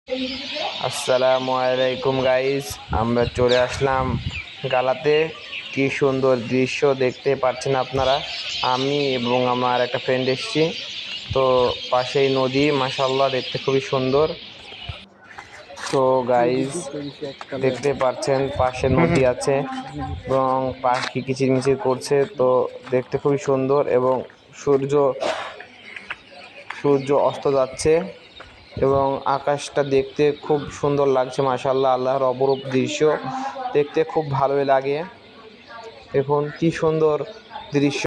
আসসালামু আলাইকুম গাইস, আমরা চলে আসলাম গালাতে। কি সুন্দর দৃশ্য দেখতে পাচ্ছেন আপনারা। আমি এবং আমার একটা ফ্রেন্ড এসেছি। তো পাশেই নদী, মাশাআল্লাহ দেখতে খুবই সুন্দর। তো গাইস দেখতে পাচ্ছেন পাশে নদী আছে এবং পাখি কিচিরমিচির করছে। তো দেখতে খুবই সুন্দর এবং সূর্য অস্ত যাচ্ছে এবং আকাশটা দেখতে খুব সুন্দর লাগছে। মাশাআল্লাহ, আল্লাহর অপরূপ দৃশ্য দেখতে খুব ভালোই লাগে। দেখুন কি সুন্দর দৃশ্য।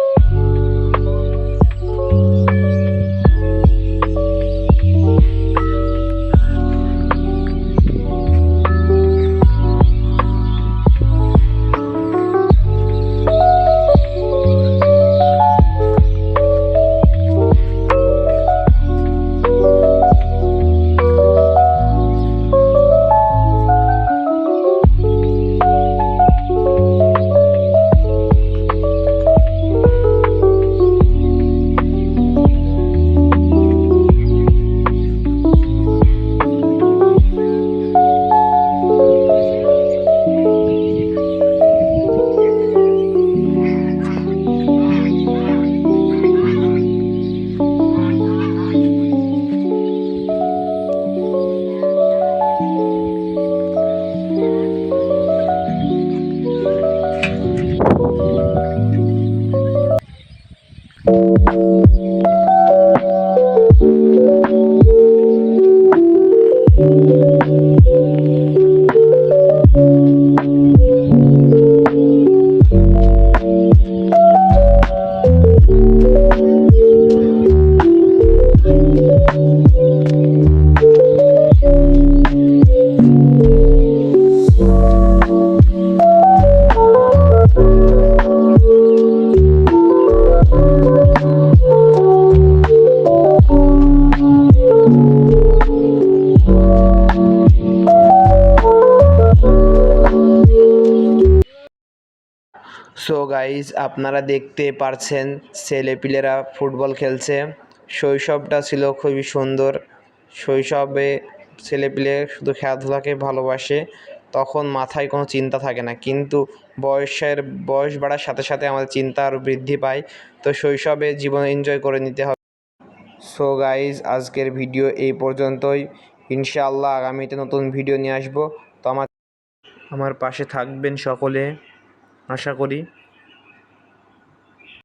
সো গাইজ, আপনারা দেখতে পারছেন ছেলেপিলেরা ফুটবল খেলছে। শৈশবটা ছিল খুবই সুন্দর। শৈশবে ছেলেপিলে শুধু খেলাধুলাকে ভালোবাসে, তখন মাথায় কোনো চিন্তা থাকে না। কিন্তু বয়স বাড়ার সাথে সাথে আমাদের চিন্তা আরও বৃদ্ধি পায়। তো শৈশবে জীবন এনজয় করে নিতে হবে। সো গাইজ, আজকের ভিডিও এই পর্যন্তই। ইনশাআল্লাহ আগামীতে নতুন ভিডিও নিয়ে আসবো। তো আমার পাশে থাকবেন সকলে, আশা করি।